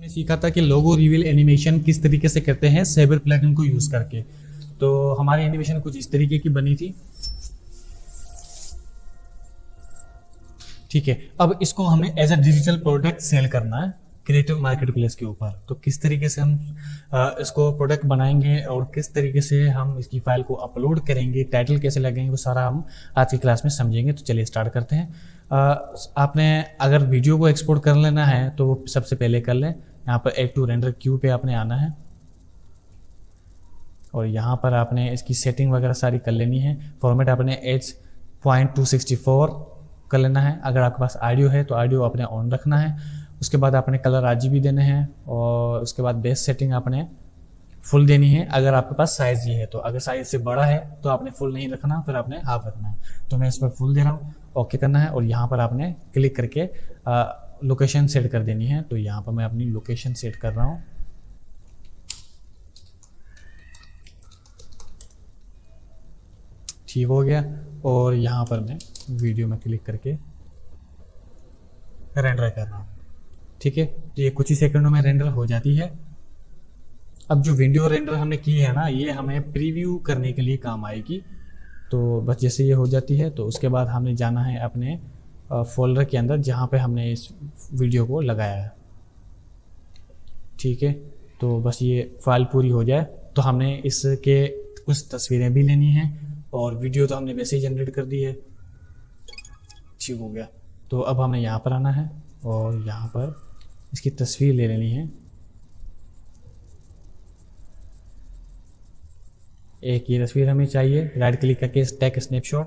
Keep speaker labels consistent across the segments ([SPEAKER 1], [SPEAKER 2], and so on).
[SPEAKER 1] हमने सीखा था कि लोगो रिवील एनिमेशन किस तरीके से करते हैं सेबर प्लगइन को यूज करके। तो हमारी एनिमेशन कुछ इस तरीके की बनी थी। ठीक है, अब इसको हमें as a digital product sell करना है क्रिएटिव मार्केट प्लेस के ऊपर। तो किस तरीके से हम इसको प्रोडक्ट बनाएंगे और किस तरीके से हम इसकी फाइल को अपलोड करेंगे, टाइटल कैसे लगेंगे, वो सारा हम आज की क्लास में समझेंगे। तो चलिए स्टार्ट करते हैं। आपने अगर वीडियो को एक्सपोर्ट कर लेना है तो वो सबसे पहले कर लें। यहाँ पर एड टू रेंडर क्यू पे आपने आना है और यहाँ पर आपने इसकी सेटिंग वगैरह सारी कर लेनी है। फॉर्मेट आपने H.264 कर लेना है। अगर आपके पास ऑडियो है तो ऑडियो आपने ऑन रखना है। उसके बाद आपने कलर RGB देने हैं और उसके बाद बेस सेटिंग आपने फुल देनी है। अगर आपके पास साइज ये है तो, अगर साइज से बड़ा है तो आपने फुल नहीं रखना, फिर आपने हाफ रखना है। तो मैं इस पर फुल दे रहा हूँ, ओके करना है और यहाँ पर आपने क्लिक करके लोकेशन सेट कर देनी है। तो यहाँ पर मैं अपनी लोकेशन सेट कर रहा हूँ। ठीक हो गया और यहाँ पर मैं वीडियो में क्लिक करके रेंडर कर रहा हूँ। ठीक है, तो ये कुछ ही सेकंडों में रेंडर हो जाती है। अब जो वीडियो रेंडर हमने की है ना, ये हमें प्रीव्यू करने के लिए काम आएगी। तो बस जैसे ये हो जाती है तो उसके बाद हमें जाना है अपने फोल्डर के अंदर जहाँ पे हमने इस वीडियो को लगाया है। ठीक है, तो बस ये फाइल पूरी हो जाए तो हमने इसके कुछ तस्वीरें भी लेनी हैं और वीडियो तो हमने वैसे ही जनरेट कर दी है। ठीक हो गया, तो अब हमने यहाँ पर आना है और यहाँ पर इसकी तस्वीर ले लेनी है। एक ये तस्वीर हमें चाहिए, राइट क्लिक करके टेक स्नैपशॉट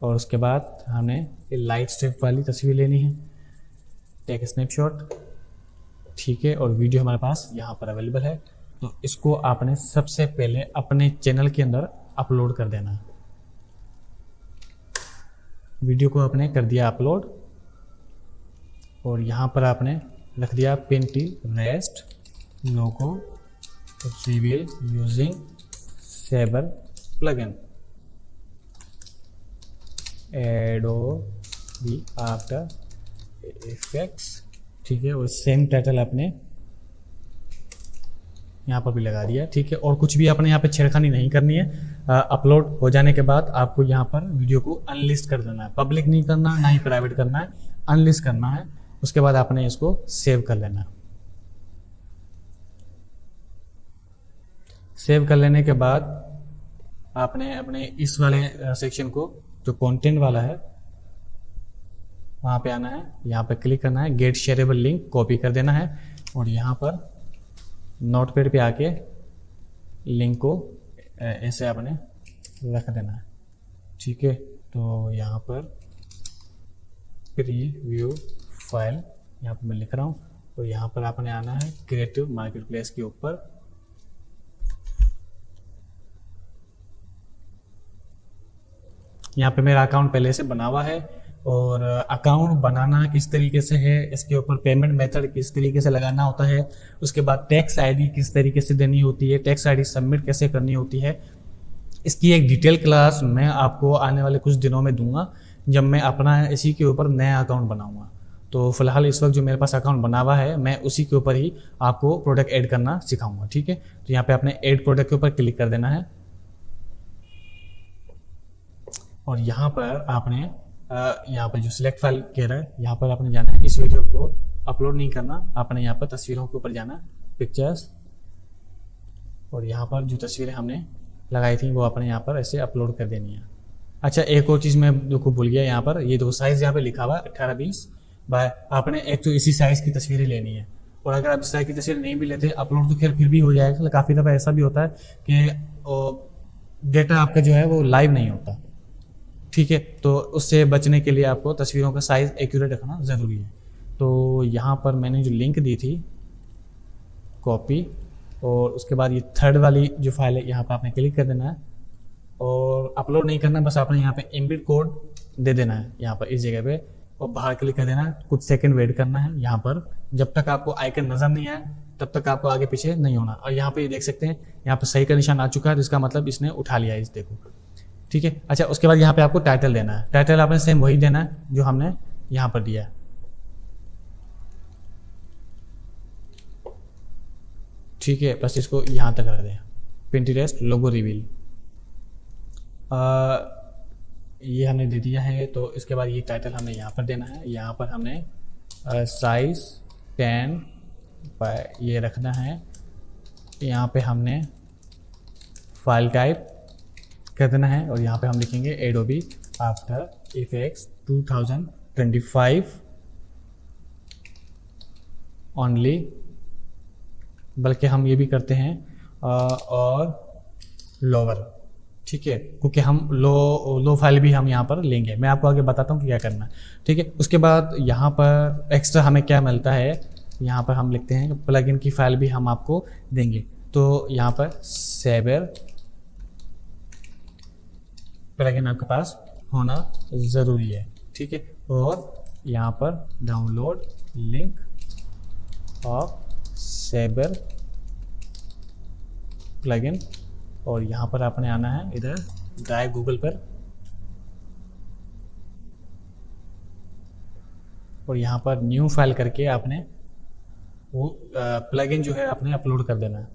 [SPEAKER 1] और उसके बाद हमें लाइट स्ट्रिप वाली तस्वीर लेनी है, टेक स्नैपशॉट। ठीक है, और वीडियो हमारे पास यहाँ पर अवेलेबल है। तो इसको आपने सबसे पहले अपने चैनल के अंदर अपलोड कर देना है। वीडियो को आपने कर दिया अपलोड और यहाँ पर आपने रख दिया Pinterest logo reveal using saber plugin Adobe After Effects. ठीक है, और सेम टाइटल आपने यहाँ पर भी लगा दिया। ठीक है, और कुछ भी आपने यहाँ पे छेड़खानी नहीं करनी है। अपलोड हो जाने के बाद आपको यहाँ पर वीडियो को अनलिस्ट कर देना है। पब्लिक नहीं करना, ना ही प्राइवेट करना है, अनलिस्ट करना है। उसके बाद आपने इसको सेव कर लेना है। सेव कर लेने के बाद आपने अपने इस वाले सेक्शन को, जो कंटेंट वाला है, वहाँ पे आना है। यहाँ पे क्लिक करना है, गेट शेयरेबल लिंक कॉपी कर देना है और यहाँ पर नोटपैड पे आके लिंक को ऐसे आपने रख देना है। ठीक है, तो यहाँ पर प्रीव्यू फाइल यहाँ पर मैं लिख रहा हूँ और यहाँ पर आपने आना है क्रिएटिव मार्केट प्लेस के ऊपर। यहाँ पे मेरा अकाउंट पहले से बना हुआ है और अकाउंट बनाना किस तरीके से है, इसके ऊपर पेमेंट मेथड किस तरीके से लगाना होता है, उसके बाद टैक्स आईडी किस तरीके से देनी होती है, टैक्स आईडी सबमिट कैसे करनी होती है, इसकी एक डिटेल क्लास मैं आपको आने वाले कुछ दिनों में दूंगा जब मैं अपना इसी के ऊपर नया अकाउंट बनाऊंगा। तो फिलहाल इस वक्त जो मेरे पास अकाउंट बना हुआ है मैं उसी के ऊपर ही आपको प्रोडक्ट ऐड करना सिखाऊंगा। ठीक है, तो यहाँ पे आपने ऐड प्रोडक्ट के ऊपर क्लिक कर देना है और यहाँ पर आपने यहाँ पर जो सिलेक्ट फाइल कह रहा है, यहाँ पर आपने जाना है। इस वीडियो को अपलोड नहीं करना, आपने यहाँ पर तस्वीरों के ऊपर जाना, पिक्चर्स, और यहाँ पर जो तस्वीरें हमने लगाई थी वो आपने यहाँ पर ऐसे अपलोड कर देनी है। अच्छा, एक और चीज़ मैं देखो भूल गया, यहाँ पर ये दो साइज़ यहाँ पे लिखा हुआ है 18-20 बाय, आपने एक तो इसी साइज़ की तस्वीरें लेनी है। और अगर आप इस साइज़ की तस्वीर नहीं भी लेते अपलोड तो खैर फिर भी हो जाएगा। काफ़ी दफ़ा ऐसा भी होता है कि डेटा आपका जो है वो लाइव नहीं होता। ठीक है, तो उससे बचने के लिए आपको तस्वीरों का साइज़ एक्यूरेट रखना ज़रूरी है। तो यहाँ पर मैंने जो लिंक दी थी कॉपी, और उसके बाद ये थर्ड वाली जो फाइल है यहाँ पर आपने क्लिक कर देना है और अपलोड नहीं करना, बस आपने यहाँ पे एम्बेड कोड दे देना है यहाँ पर इस जगह पे और बाहर क्लिक कर देना है। कुछ सेकंड वेट करना है यहाँ पर, जब तक आपको आइकन नज़र नहीं आए तब तक आपको आगे पीछे नहीं होना। और यहाँ पे देख सकते हैं यहाँ पर सही का निशान आ चुका है, तो इसका मतलब इसने उठा लिया है, इस देखो। ठीक है, अच्छा, उसके बाद यहाँ पे आपको टाइटल देना है। टाइटल आपने सेम वही देना है जो हमने यहाँ पर दिया है। ठीक है, बस इसको यहाँ तक रख दें। पिंटरेस्ट लोगो रिवील ये हमने दे दिया है। तो इसके बाद ये टाइटल हमने यहाँ पर देना है। यहाँ पर हमने साइज 10 ये रखना है। यहाँ पे हमने फाइल टाइप कर देना है और यहाँ पे हम लिखेंगे एडोबी आफ्टर इफेक्ट्स 2025 ओनली, बल्कि हम ये भी करते हैं और लोअर, ठीक है, क्योंकि हम लो फाइल भी हम यहाँ पर लेंगे। मैं आपको आगे बताता हूँ कि क्या करना है, ठीक है। उसके बाद यहाँ पर एक्स्ट्रा हमें क्या मिलता है, यहाँ पर हम लिखते हैं कि प्लगइन की फाइल भी हम आपको देंगे। तो यहाँ पर सेवर प्लगइन आपके पास होना ज़रूरी है, ठीक है। और यहाँ पर download link of saver plugin, और यहाँ पर आपने आना है इधर ड्राइव गूगल पर, और यहाँ पर न्यू फाइल करके आपने वो प्लगइन जो है आपने अपलोड कर देना है।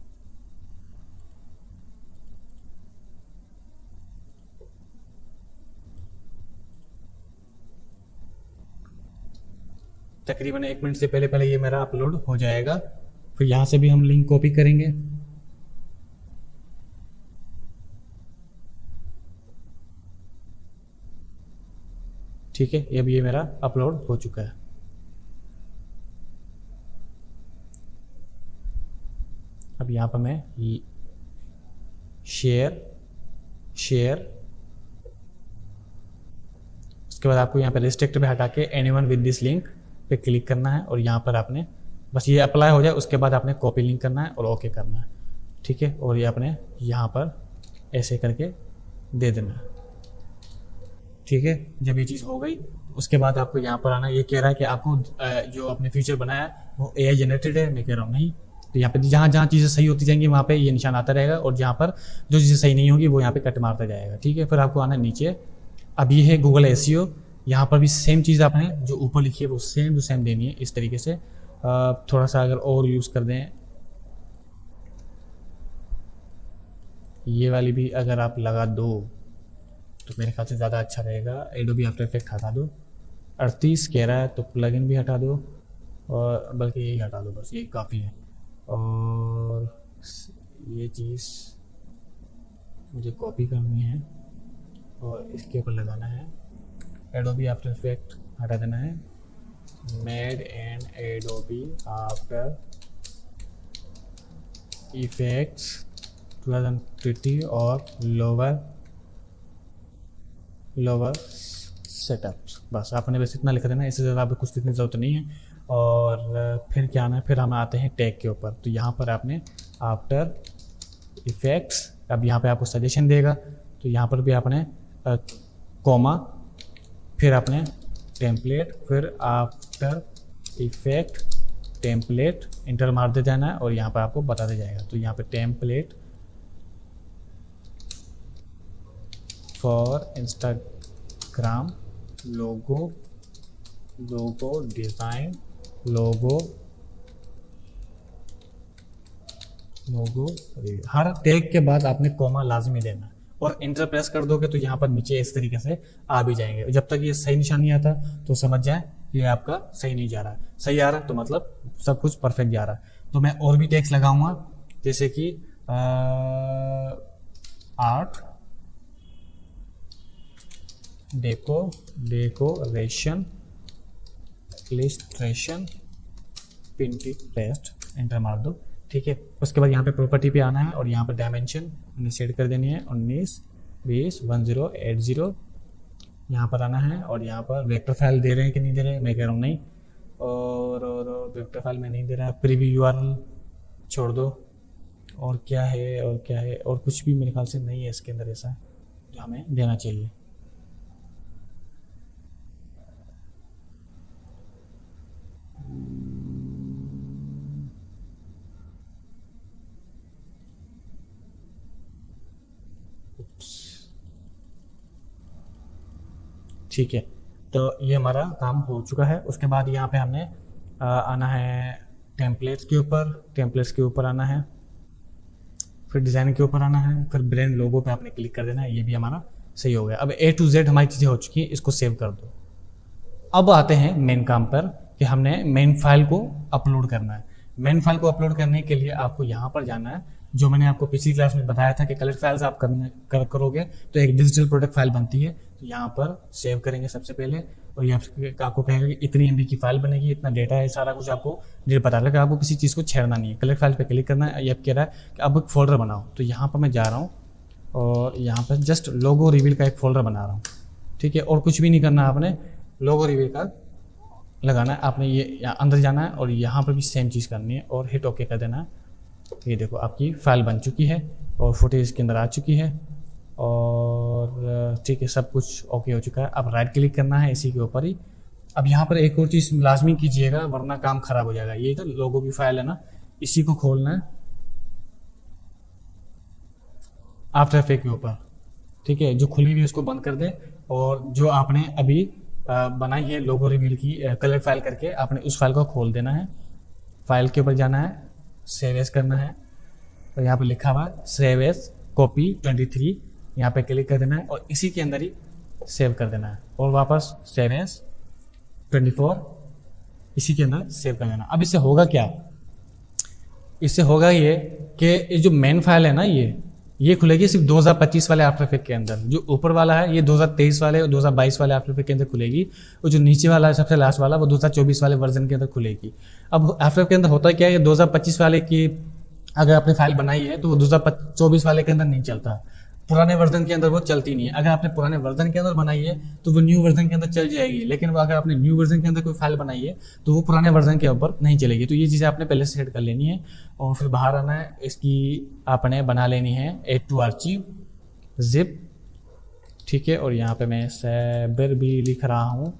[SPEAKER 1] तकरीबन 1 मिनट से पहले ये मेरा अपलोड हो जाएगा। फिर यहाँ से भी हम लिंक कॉपी करेंगे, ठीक है। ये मेरा अपलोड हो चुका है। अब यहाँ पर मैं शेयर उसके बाद आपको यहाँ पे रिस्ट्रिक्ट पे हटा के एनीवन विद दिस लिंक पे क्लिक करना है, और यहाँ पर आपने बस ये अप्लाई हो जाए उसके बाद आपने कॉपी लिंक करना है और ओके करना है, ठीक है। और ये आपने यहाँ पर ऐसे करके दे देना है, ठीक है। जब ये चीज़ हो गई उसके बाद आपको यहाँ पर आना। ये कह रहा है कि आपको जो आपने फीचर बनाया वो AI जनरेटेड है। मैं कह रहा हूँ नहीं। तो यहाँ पे जहाँ जहाँ चीज़ें सही होती जाएंगी वहाँ पे ये निशान आता रहेगा, और जहाँ पर जो चीज़ें सही नहीं होगी वो यहाँ पे कट मारता जाएगा, ठीक है। फिर आपको आना नीचे। अब ये है गूगल SEO। यहाँ पर भी सेम चीज़ आपने जो ऊपर लिखी है वो सेम टू सेम देनी है इस तरीके से। थोड़ा सा अगर और यूज़ कर दें, ये वाली भी अगर आप लगा दो तो मेरे ख्याल से ज़्यादा अच्छा रहेगा। एडोबी आफ्टर इफेक्ट हटा दो, 38 कह रहा है तो प्लगइन भी हटा दो, और बल्कि यही हटा दो, बस यही काफ़ी है। और ये चीज़ मुझे कॉपी करनी है और इसके ऊपर लगाना है। एडोबी आफ्टर इफेक्ट हटा देना है, made and Adobe After effects 2020 और लोअर सेटअप्स। बस आपने बस इतना लिख देना, इससे ज़्यादा आपको कुछ लिखने की ज़रूरत नहीं है। और फिर क्या आना है, फिर हम आते हैं टैग के ऊपर। तो यहाँ पर आपने आफ्टर इफेक्ट्स, अब यहाँ पे आपको सजेशन देगा, तो यहाँ पर भी आपने कॉमा, फिर आपने टेम्पलेट, फिर आफ्टर इफेक्ट टेम्पलेट इंटर मार दे जाना है, और यहाँ पर आपको बताते जाएगा। तो यहाँ पे template for Instagram logo design logo her tag के बाद आपने कॉमा लाजमी देना है, और इंटर प्रेस कर दोगे तो यहाँ पर नीचे इस तरीके से आ भी जाएंगे। जब तक ये सही निशान नहीं आता तो समझ जाए ये आपका सही नहीं जा रहा है। सही आ रहा है तो मतलब सब कुछ परफेक्ट जा रहा है। तो मैं और भी टैग्स लगाऊंगा, जैसे कि art, decoration, illustration, Pinterest, enter मार दो, ठीक है। उसके बाद यहाँ पे प्रॉपर्टी पे आना है, और यहाँ पर डायमेंशन हमने सेट कर देनी है 19, 20, 1080। यहाँ पर आना है, और यहाँ पर वेक्टर फाइल दे रहे हैं कि नहीं दे रहे हैं, मैं कह रहा हूँ नहीं। और वेक्टर फाइल में नहीं दे रहा है, प्रीव्यू URL छोड़ दो। और क्या है, और कुछ भी मेरे ख्याल से नहीं है इसके अंदर ऐसा जो हमें देना चाहिए। ठीक है, तो ये हमारा काम हो चुका है। उसके बाद यहाँ पे हमने आना है टेम्पलेट्स के ऊपर। टेम्पलेट्स के ऊपर आना है, फिर डिज़ाइन के ऊपर आना है, फिर ब्रांड लोगो पे आपने क्लिक कर देना है। ये भी हमारा सही हो गया। अब A to Z हमारी चीज़ें हो चुकी हैं, इसको सेव कर दो। अब आते हैं मेन काम पर कि हमने मेन फाइल को अपलोड करना है। मेन फाइल को अपलोड करने के लिए आपको यहाँ पर जाना है, जो मैंने आपको पिछली क्लास में बताया था कि कलेक्ट फाइल्स आप करोगे तो एक डिजिटल प्रोडक्ट फाइल बनती है। तो यहाँ पर सेव करेंगे सबसे पहले, और ये आपको कहेगा कि इतनी MB की फाइल बनेगी, इतना डेटा है, सारा कुछ आपको डेट बता रहा है। आपको किसी चीज़ को छेड़ना नहीं है। कलेक्ट फाइल पे क्लिक करना है। ये कह रहा है कि अब एक फोल्डर बनाओ। तो यहाँ पर मैं जा रहा हूँ और यहाँ पर जस्ट लोगो रिवील का एक फोल्डर बना रहा हूँ, ठीक है। और कुछ भी नहीं करना, आपने लोगो रिवील का लगाना है, आपने ये अंदर जाना है और यहाँ पर भी सेम चीज़ करनी है और हिट ओके कर देना है। ये देखो आपकी फाइल बन चुकी है और फुटेज के अंदर आ चुकी है और ठीक है, सब कुछ ओके हो चुका है। अब राइट क्लिक करना है इसी के ऊपर ही। अब यहाँ पर एक और चीज़ लाजमी कीजिएगा, वरना काम खराब हो जाएगा। ये तो लोगों की फाइल है ना, इसी को खोलना है आफ्टर इफेक्ट के ऊपर, ठीक है। जो खुली हुई उसको बंद कर दे, और जो आपने अभी बनाई है लोगो रिवील की कलर फाइल करके, आपने उस फाइल को खोल देना है। फाइल के ऊपर जाना है, सेव एज करना है, और यहाँ पे लिखा हुआ सेव एज कॉपी 23, यहाँ पे क्लिक कर देना है और इसी के अंदर ही सेव कर देना है। और वापस सेव एज 24 इसी के अंदर सेव कर देना। अब इससे होगा क्या? इससे होगा ये कि ये जो मेन फाइल है ना, ये खुलेगी सिर्फ 2025 वाले आफ्टर इफेक्ट के अंदर। जो ऊपर वाला है ये 2023 वाले और 2022 वाले आफ्टर इफेक्ट के अंदर खुलेगी, और जो नीचे वाला है सबसे लास्ट वाला वो 2024 वाले वर्जन के अंदर खुलेगी। अब आफ्टर इफेक्ट के अंदर होता क्या है, 2025 वाले की अगर आपने फाइल बनाई है तो वो 2024 वाले के अंदर नहीं चलता, पुराने वर्जन के अंदर वो चलती नहीं है। अगर आपने पुराने वर्जन के अंदर बनाई है तो वो न्यू वर्जन के अंदर चल जाएगी, लेकिन अगर आपने न्यू वर्जन के अंदर कोई फाइल बनाई है तो वो पुराने वर्जन के ऊपर नहीं चलेगी। तो ये चीज़ें आपने पहले से सेट कर लेनी है और फिर बाहर आना है, इसकी आपने बना लेनी है एड टू आर्चिव जिप, ठीक है। और यहाँ पे मैं सैबर भी लिख रहा हूँ,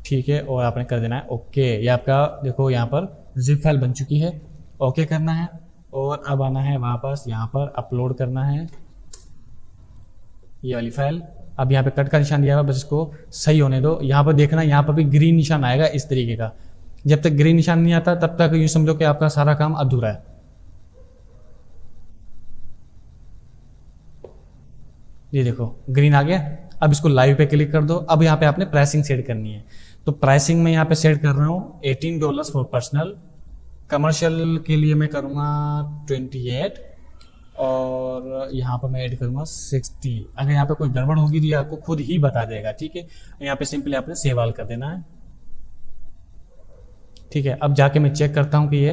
[SPEAKER 1] ठीक है। और आपने कर देना है ओके। ये आपका देखो यहाँ पर जिप फाइल बन चुकी है, ओके करना है। और अब आना है वापस यहाँ पर अपलोड करना है ये वाली फाइल। अब यहाँ पे कट का निशान दिया हुआ, बस इसको सही होने दो। यहाँ पर देखना, यहाँ पर भी ग्रीन निशान आएगा इस तरीके का। जब तक ग्रीन निशान नहीं आता तब तक यूँ समझो कि आपका सारा काम अधूरा है। ये देखो ग्रीन आ गया। अब इसको लाइव पे क्लिक कर दो। अब यहाँ पे आपने प्राइसिंग सेट करनी है, तो प्राइसिंग में यहाँ पे सेट कर रहा हूँ $18 फॉर पर्सनल। कमर्शियल के लिए मैं करूँगा 28, और यहाँ पर मैं ऐड करूँगा 60। अगर यहाँ पे कोई गड़बड़ होगी तो ये आपको खुद ही बता देगा, ठीक है। यहाँ पे सिंपली आपने सेव ऑल कर देना है, ठीक है। अब जाके मैं चेक करता हूँ कि ये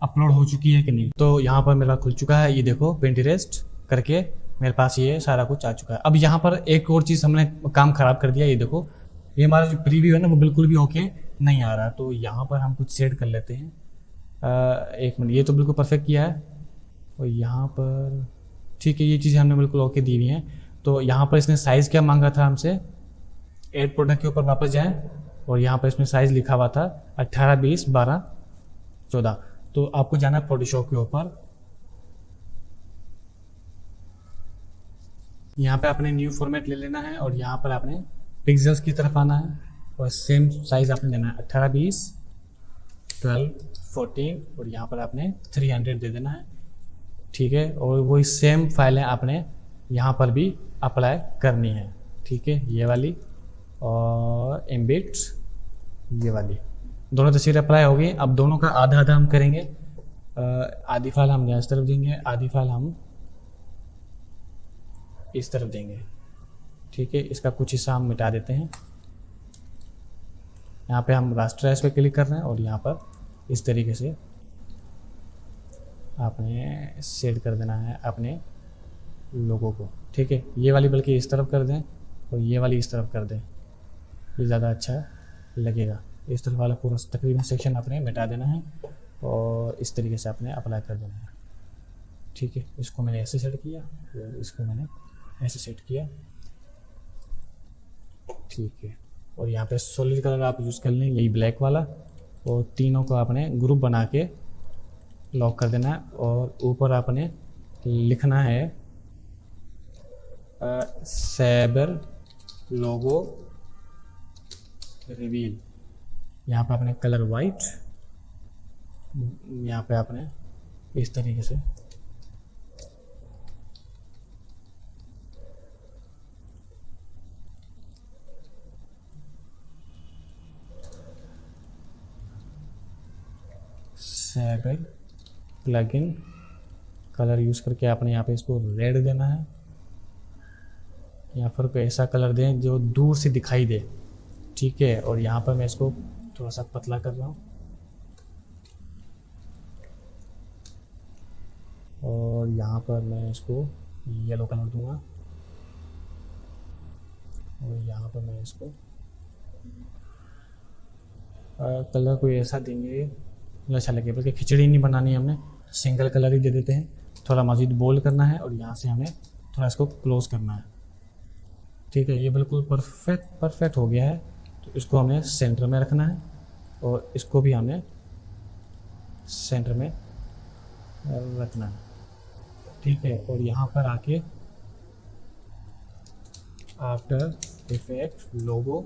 [SPEAKER 1] अपलोड हो चुकी है कि नहीं। तो यहाँ पर मेरा खुल चुका है, ये देखो पिंटरेस्ट करके मेरे पास ये सारा कुछ आ चुका है। अब यहाँ पर एक और चीज़ हमने काम खराब कर दिया, ये देखो ये हमारा जो प्रीव्यू है ना वो बिल्कुल भी ओके नहीं आ रहा। तो यहाँ पर हम कुछ सेट कर लेते हैं। एक मिनट, ये तो बिल्कुल परफेक्ट किया है, और यहाँ पर ठीक है, ये चीज़ें हमने बिल्कुल ओके दी हुई हैं। तो यहाँ पर इसने साइज़ क्या मांगा था हमसे, एड प्रोडक्ट के ऊपर वापस जाएं, और यहाँ पर इसमें साइज़ लिखा हुआ था 18, 20, 12, 14। तो आपको जाना है फोटोशॉप के ऊपर, यहाँ पे आपने न्यू फॉर्मेट ले लेना है और यहाँ पर आपने पिक्सेल्स की तरफ आना है और सेम साइज आपने देना है 18, 20, 12, 14, और यहाँ पर आपने 300 दे देना है, ठीक है। और वही सेम फाइलें आपने यहाँ पर भी अप्लाई करनी है, ठीक है। ये वाली और एम्बिट ये वाली दोनों तस्वीरें अप्लाई हो गई। अब दोनों का आधा आधा हम करेंगे। आधी फाइल हम इस तरफ देंगे, आधी फाइल हम इस तरफ देंगे, ठीक है। इसका कुछ हिस्सा हम मिटा देते हैं। यहाँ पे हम रास्टराइज पे क्लिक कर रहे हैं और यहाँ पर इस तरीके से आपने सेट कर देना है अपने लोगों को, ठीक है। ये वाली बल्कि इस तरफ कर दें और ये वाली इस तरफ कर दें, ये ज़्यादा अच्छा लगेगा। इस तरफ वाला पूरा तकरीबन सेक्शन आपने मिटा देना है और इस तरीके से आपने अप्लाई कर देना है, ठीक है। इसको मैंने ऐसे सेट किया, इसको मैंने ऐसे सेट किया, ठीक है। और यहाँ पे सॉलिड कलर आप यूज़ कर लें, यही ब्लैक वाला, और तीनों को आपने ग्रुप बना के लॉक कर देना है। और ऊपर आपने लिखना है सैबर लोगो रिवील, यहाँ पे आपने कलर वाइट, यहाँ पे आपने इस तरीके से सेव प्लगइन कलर यूज़ करके आपने यहाँ पे इसको रेड देना है, या फिर कोई ऐसा कलर दें जो दूर से दिखाई दे, ठीक है। और यहाँ पर मैं इसको थोड़ा सा पतला कर रहा हूँ, और यहाँ पर मैं इसको येलो कलर दूंगा, और यहाँ पर मैं इसको कलर कोई ऐसा देंगे जो अच्छा लगे, बल्कि खिचड़ी नहीं बनानी है, हमने सिंगल कलर ही दे देते हैं। थोड़ा मज़ीद बोल्ड करना है और यहाँ से हमें थोड़ा इसको क्लोज करना है, ठीक है। ये बिल्कुल परफेक्ट हो गया है। तो इसको हमें सेंटर में रखना है और इसको भी हमें सेंटर में रखना है, ठीक है। और यहाँ पर आके आफ्टर इफेक्ट लोगो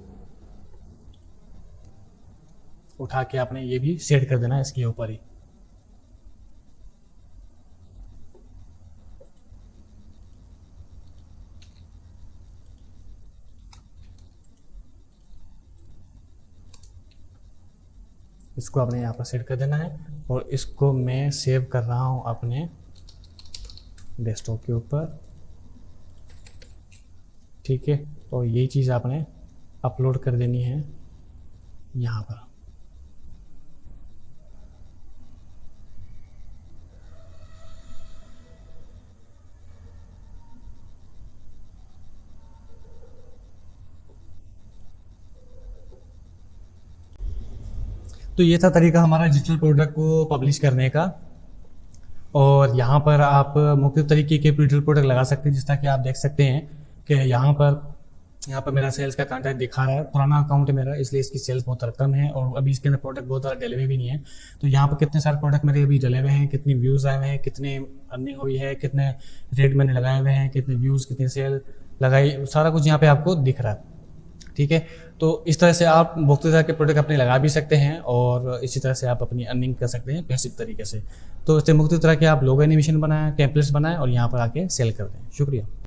[SPEAKER 1] उठा के आपने ये भी सेट कर देना है इसके ऊपर ही। इसको आपने यहाँ पर सेट कर देना है और इसको मैं सेव कर रहा हूँ अपने डेस्कटॉप के ऊपर, ठीक है। और यही चीज़ आपने अपलोड कर देनी है यहाँ पर। तो ये था तरीका हमारा डिजिटल प्रोडक्ट को पब्लिश करने का। और यहाँ पर आप मुख्तलिफ तरीके के डिजिटल प्रोडक्ट लगा सकते हैं, जिस तरह कि आप देख सकते हैं कि यहाँ पर मेरा सेल्स का कंटेंट दिखा रहा है। पुराना अकाउंट है मेरा, इसलिए इसकी सेल्स बहुत कम है और अभी इसके अंदर प्रोडक्ट बहुत ज़्यादा डले हुए भी नहीं है। तो यहाँ पर कितने सारे प्रोडक्ट मेरे अभी डले हुए हैं, कितनी व्यूज़ आए हुए हैं, कितने अर्निंग हुई है, कितने रेट मैंने लगाए हुए हैं, कितने व्यूज़, कितनी सेल लगाई, सारा कुछ यहाँ पे आपको दिख रहा है, ठीक है। तो इस तरह से आप मुख्तलिफ तरह के प्रोडक्ट अपने लगा भी सकते हैं और इसी तरह से आप अपनी अर्निंग कर सकते हैं बेसिक तरीके से। तो इससे मुख्तलिफ तरह के आप लोगो एनिमेशन बनाएं, टेम्पलेट्स बनाएं और यहाँ पर आके सेल कर दें। शुक्रिया।